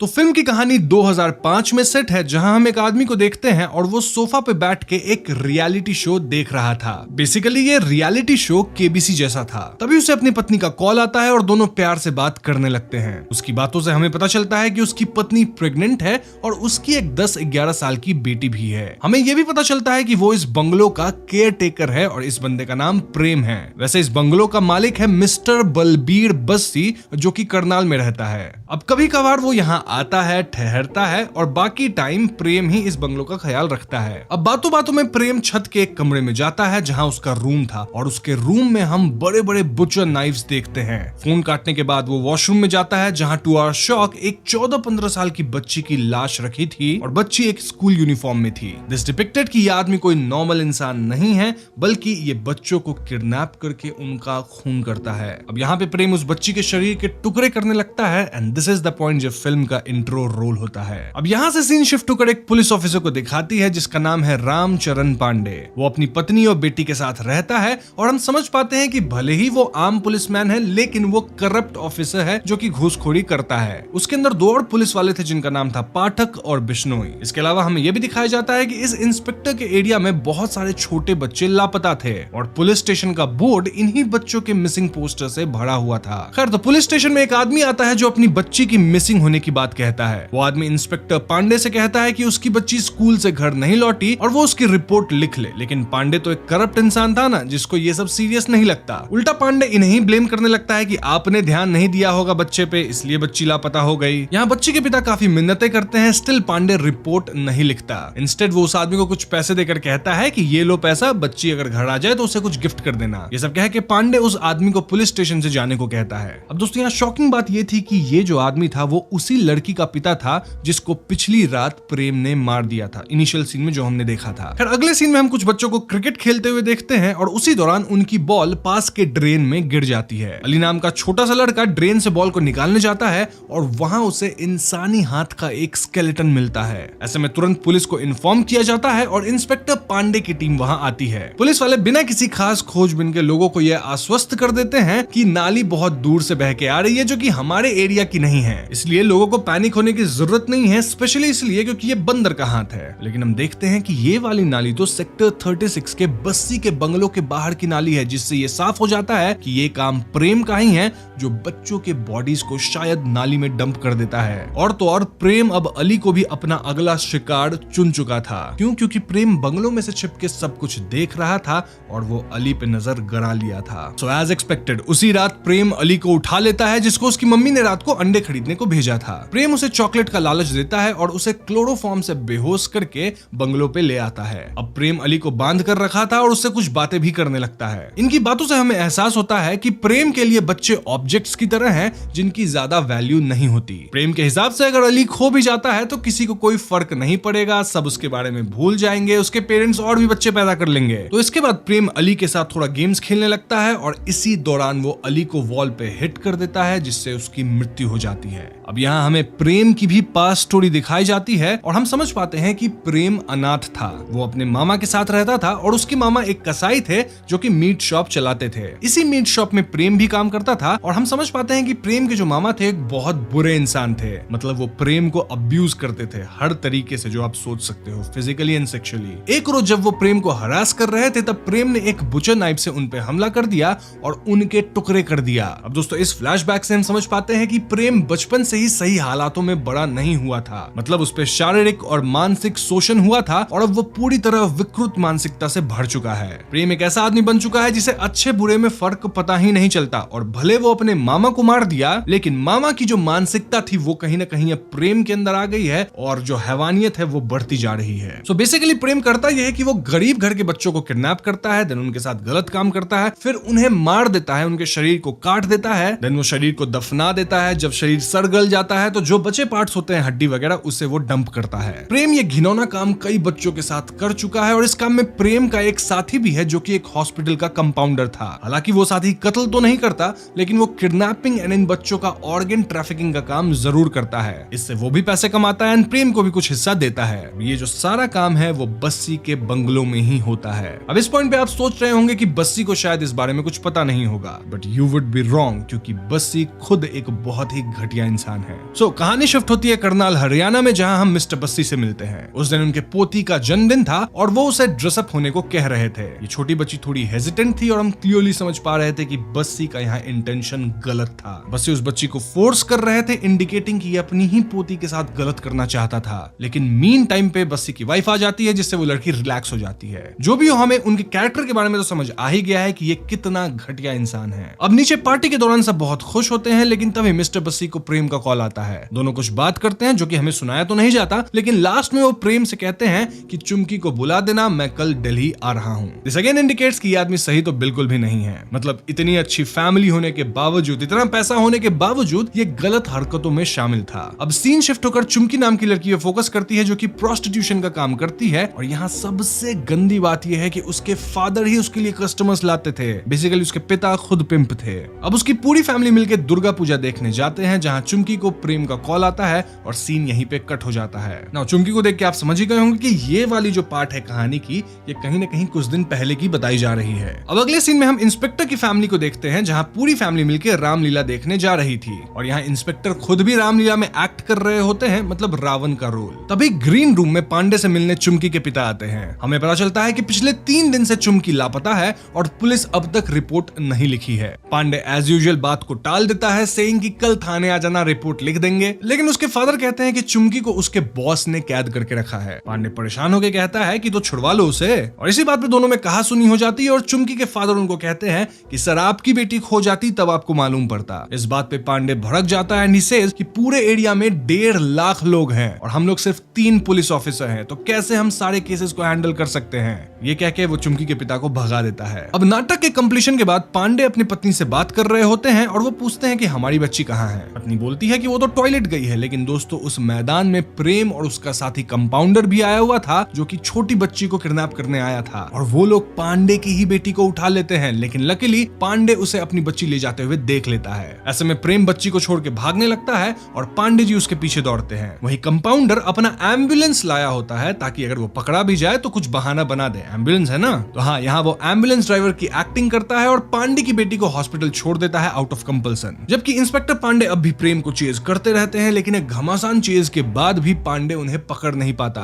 तो फिल्म की कहानी 2005 में सेट है, जहां हम एक आदमी को देखते हैं और वो सोफा पे बैठ के एक रियलिटी शो देख रहा था। बेसिकली ये रियलिटी शो केबीसी जैसा था। तभी उसे अपनी पत्नी का कॉल आता है और दोनों प्यार से बात करने लगते हैं। उसकी बातों से हमें पता चलता है कि उसकी पत्नी प्रेग्नेंट है और उसकी एक 10-11 साल की बेटी भी है। हमें यह भी पता चलता है कि वो इस बंगलो का केयर टेकर है और इस बंदे का नाम प्रेम है। वैसे इस बंगलो का मालिक है मिस्टर बलबीर बस्सी, जो कि करनाल में रहता है। अब कभी कभार वो यहाँ आता है, ठहरता है और बाकी टाइम प्रेम ही इस बंगलो का ख्याल रखता है। अब बातों बातों में प्रेम छत के एक कमरे में जाता है जहाँ उसका रूम था और उसके रूम में हम बड़े बड़े बुचर नाइफ्स देखते हैं। फोन काटने के बाद वो वॉशरूम में जाता है जहाँ टू आवर शॉक एक 14-15 साल की बच्ची की लाश रखी थी और बच्ची एक स्कूल यूनिफॉर्म में थी। दिस डिपिक्टेड कि ये आदमी कोई नॉर्मल इंसान नहीं है, बल्कि ये बच्चों को किडनैप करके उनका खून करता है। अब यहाँ पे प्रेम उस बच्ची के शरीर के टुकड़े करने लगता है and this is the point जो फिल्म का इंट्रो रोल होता है। अब यहाँ से सीन शिफ्ट होकर एक पुलिस ऑफिसर को दिखाती है जिसका नाम है रामचरण पांडे। वो अपनी पत्नी और बेटी के साथ रहता है और हम समझ पाते हैं कि भले ही वो आम पुलिसमैन है, लेकिन वो करप्ट ऑफिसर है जो कि घूसखोरी करता है। उसके अंदर 2 और पुलिस वाले थे जिनका नाम था पाठक और बिश्नोई। इसके अलावा हमें यह भी दिखाया जाता है कि इस इंस्पेक्टर के एरिया में बहुत सारे छोटे बच्चे लापता थे और पुलिस स्टेशन का बोर्ड इन्हीं बच्चों के मिसिंग पोस्टर से भरा हुआ था। खैर, तो पुलिस स्टेशन में एक आदमी आता है जो अपनी बच्ची की मिसिंग होने की बात कहता है। वो आदमी इंस्पेक्टर पांडे से कहता है कि उसकी बच्ची स्कूल से घर नहीं लौटी और वो उसकी रिपोर्ट लिख ले, लेकिन पांडे तो एक करप्ट इंसान था ना, जिसको ये सब सीरियस नहीं लगता। उल्टा पांडे इन्हें ब्लेम करने लगता है कि आपने ध्यान नहीं दिया होगा बच्चे पे, इसलिए बच्ची लापता हो गई। यहाँ बच्ची के पिता काफी मिन्नतें करते हैं, स्टिल पांडे रिपोर्ट नहीं लिखता। इंस्टेड वो उस आदमी को कुछ पैसे देकर कहता है कि ये लो पैसा, बच्ची अगर घर आ जाए तो उसे कुछ गिफ्ट कर देना। ये सब कह के पांडे उस आदमी को पुलिस स्टेशन से जाने को कहता है। अब दोस्तों, यहाँ शॉकिंग बात ये थी कि ये जो आदमी था वो उसी लड़की का पिता था जिसको पिछली रात प्रेम ने मार दिया था, इनिशियल सीन में जो हमने देखा था। फिर अगले सीन में हम कुछ बच्चों को क्रिकेट खेलते हुए देखते हैं और उसी दौरान उनकी बॉल पास के ड्रेन में गिर जाती है। अली नाम का छोटा सा लड़का ड्रेन से बॉल को निकालने जाता है और वहां उसे इंसानी हाथ का एक स्केलेटन मिलता है। ऐसे में तुरंत पुलिस को इन्फॉर्म किया जाता है और इंस्पेक्टर पांडे की टीम वहां आती है। पुलिस वाले बिना किसी खास खोजबीन के लोगों को यह आश्वस्त कर देते हैं कि नाली बहुत दूर से बह के आ रही है जो कि हमारे एरिया की नहीं है, इसलिए लोगों को पैनिक होने की जरूरत नहीं है, स्पेशली इसलिए क्योंकि ये बंदर का हाथ है। लेकिन हम देखते हैं कि ये वाली नाली तो सेक्टर 36 के बस्सी के बंगलों के बाहर की नाली है, जिससे ये साफ हो जाता है कि ये काम प्रेम का ही है जो बच्चों के बॉडीज को शायद नाली में डंप कर देता है। और तो और प्रेम अब अली को भी अपना अगला शिकार चुन चुका था। क्यों? क्योंकि प्रेम बंगलों में से छिप के सब कुछ देख रहा था और वो अली पे नजर गड़ा लिया था। सो एज एक्सपेक्टेड उसी रात प्रेम अली को उठा लेता है, जिसको उसकी मम्मी ने रात को अंडे खरीदने को भेजा था। प्रेम उसे चॉकलेट का लालच देता है और उसे क्लोरोफॉर्म से बेहोश करके बंगलों पे ले आता है। अब प्रेम अली को बांध कर रखा था और उससे कुछ बातें भी करने लगता है। इनकी बातों से हमें एहसास होता है कि प्रेम के लिए बच्चे ऑब्जेक्ट्स की तरह हैं जिनकी ज्यादा वैल्यू नहीं होती। प्रेम के हिसाब से अगर अली खो भी जाता है तो किसी को कोई फर्क नहीं पड़ेगा, सब उसके बारे में भूल जाएंगे, उसके पेरेंट्स और भी बच्चे पैदा कर लेंगे। तो इसके बाद प्रेम अली के साथ थोड़ा गेम्स खेलने लगता है और इसी दौरान वो अली को वॉल पे हिट कर देता है, जिससे उसकी मृत्यु हो जाती है। अब यहाँ हमें प्रेम की भी पास्ट स्टोरी दिखाई जाती है और हम समझ पाते हैं कि प्रेम अनाथ था। वो अपने मामा के साथ रहता था और उसके मामा एक कसाई थे जो कि मीट शॉप चलाते थे। इसी मीट शॉप में प्रेम भी काम करता था और हम समझ पाते हैं कि प्रेम के जो मामा थे एक बहुत बुरे इंसान थे। मतलब वो प्रेम को अब्यूज करते थे हर तरीके से जो आप सोच सकते हो, फिजिकली एंड सेक्सुअली। एक रोज जब वो प्रेम को हरास कर रहे थे तब प्रेम ने एक बुचर नाइफ से उन पे हमला कर दिया और उनके टुकड़े कर दिया। अब दोस्तों, इस फ्लैशबैक से हम समझ पाते हैं कि प्रेम बचपन से ही सही हालातों में बड़ा नहीं हुआ था। मतलब उस पर शारीरिक और मानसिक शोषण हुआ था और अब वो पूरी तरह विकृत मानसिकता से भर चुका है। प्रेम एक ऐसा आदमी बन चुका है जिसे अच्छे बुरे में फर्क पता ही नहीं चलता और भले वो अपने मामा को मार दिया, लेकिन मामा की जो मानसिकता थी वो कहीं ना कहीं अब प्रेम के अंदर आ गई है और जो हैवानियत है वो बढ़ती जा रही है। सो बेसिकली प्रेम करता यह है कि वो गरीब घर के बच्चों को किडनैप करता है, देन उनके साथ गलत काम करता है, फिर उन्हें मार देता है, उनके शरीर को काट देता है, देन वो शरीर को दफना देता है। जब शरीर सड़ गल जाता है तो जो बचे पार्ट्स होते हैं हड्डी वगैरह, उसे वो डंप करता है। प्रेम ये घिनौना काम कई बच्चों के साथ कर चुका है और इस काम में प्रेम का एक साथी भी है जो कि एक हॉस्पिटल का कंपाउंडर था। हालांकि वो साथी कत्ल तो नहीं करता, लेकिन वो किडनैपिंग एंड इन बच्चों का ऑर्गन ट्रैफिकिंग का काम जरूर करता है। इससे वो भी पैसे कमाता है एंड प्रेम को भी कुछ हिस्सा देता है। ये जो सारा काम है वो बस्सी के बंगलों में ही होता है। अब इस पॉइंट पे आप सोच रहे होंगे कि बस्सी को शायद इस बारे में कुछ पता नहीं होगा, but you would be wrong, क्योंकि बस्सी खुद एक बहुत ही घटिया इंसान है। सो कहानी शिफ्ट होती है करनाल हरियाणा में, जहां हम मिस्टर बस्सी से मिलते हैं। उस दिन उनके पोती का जन्मदिन था और वो उसे ड्रेसअप होने को कह रहे थे। ये छोटी बच्ची थोड़ी हेजिटेंट थी और हम क्लियरली समझ पा रहे थे कि बस्सी का यहाँ इंटेंशन गलत था। बस्सी उस बच्ची को फोर्स कर रहे थे, इंडिकेटिंग कि ये अपनी ही पोती के साथ गलत करना चाहता था। लेकिन मीन टाइम पे बस्सी की वाइफ आ जाती है, जिससे वो लड़की रिलैक्स हो जाती है। जो भी हो, हमें उनके कैरेक्टर के बारे में तो समझ आ ही गया है कि ये कितना घटिया इंसान है। अब नीचे पार्टी के दौरान सब बहुत खुश होते हैं, लेकिन तभी मिस्टर बस्सी को प्रेम का कॉल आता है। दोनों कुछ बात करते हैं जो कि हमें सुनाया तो नहीं जाता, लेकिन लास्ट में वो प्रेम से कहते हैं कि चुमकी को बुला देना, मैं कल दिल्ली आ रहा हूँ। दिस अगेन इंडिकेट्स कि ये आदमी सही तो बिल्कुल भी नहीं है। मतलब इतनी अच्छी फैमिली होने के बावजूद, इतना पैसा होने के बावजूद ये गलत हरकतों में शामिल था। अब सीन शिफ्ट होकर चुमकी नाम की लड़की पे फोकस करती है, जो कि प्रोस्टिट्यूशन का काम करती है। और यहाँ सबसे गंदी बात यह है कि उसके फादर ही उसके लिए कस्टमर्स लाते थे। बेसिकली उसके पिता खुद पिंप थे। अब उसकी पूरी फैमिली मिलकर दुर्गा पूजा देखने जाते हैं, जहां चुमकी को प्रेम का कॉल आता है और सीन यहीं पे कट हो जाता है। नाउ चुमकी को देख के आप समझ ही गए होंगे कि ये वाली जो पार्ट है कहानी की, ये कहीं ना कहीं कुछ दिन पहले की बताई जा रही है। अब अगले सीन में हम इंस्पेक्टर की फैमिली को देखते हैं, जहां पूरी फैमिली मिलकर रामलीला देखने जा रही थी। और यहाँ इंस्पेक्टर खुद भी रामलीला में एक्ट कर रहे होते हैं, मतलब रावण का रोल। तभी ग्रीन रूम में पांडे से मिलने चुमकी के पिता आते हैं। हमें पता चलता है कि पिछले 3 दिन से चुमकी लापता है और पुलिस अब तक रिपोर्ट नहीं लिखी है। पांडे एज यूजुअल बात को टाल देता है, सेइंग कि कल थाने आ जाना, रिपोर्ट लिख देंगे। लेकिन उसके फादर कहते हैं कि चुमकी को उसके बॉस ने कैद करके रखा है। पांडे परेशान होकर कहता है कि तो छुड़वा लो उसे। और इसी बात पे दोनों में कहा सुनी हो जाती है और चुमकी के फादर उनको कहते हैं कि सर आपकी बेटी खो जाती तब आपको मालूम पड़ता। इस बात पे पांडे भड़क जाता है एंड ही सेज कि पूरे एरिया में 1.5 लाख लोग हैं और हम लोग सिर्फ 3 पुलिस ऑफिसर हैं, तो कैसे हम सारे केसेस को हैंडल कर सकते हैं। ये कह के वो चुमकी के पिता को भगा देता है। अब नाटक के कंप्लीशन के बाद पांडे अपनी पत्नी से बात कर रहे होते हैं और वो पूछते हैं कि हमारी बच्ची कहाँ है। पत्नी बोलती है कि वो तो टॉयलेट गई है। लेकिन दोस्तों, उस मैदान में प्रेम और उसका साथी कंपाउंडर भी आया हुआ था, जो कि छोटी बच्ची को किडनैप करने आया था। और वो लोग पांडे की ही बेटी को उठा लेते हैं, लेकिन लकीली पांडे उसे अपनी बच्ची ले जाते हुए देख लेता है। ऐसे में प्रेम बच्ची को छोड़ के भागने लगता है और पांडे जी उसके पीछे दौड़ते हैं। वही कंपाउंडर अपना एम्बुलेंस लाया होता है ताकि अगर वो पकड़ा भी जाए तो कुछ बहाना बना दे। एम्बुलेंस है ना, तो हाँ, यहाँ वो एम्बुलेंस ड्राइवर की एक्टिंग करता है और पांडे की बेटी को हॉस्पिटल छोड़ देता है आउट ऑफ कंपल्सन। जबकि इंस्पेक्टर पांडे अब भी प्रेम को चेज करते रहते हैं, लेकिन एक घमासान चेज के बाद भी पांडे उन्हें पकड़ नहीं पाता।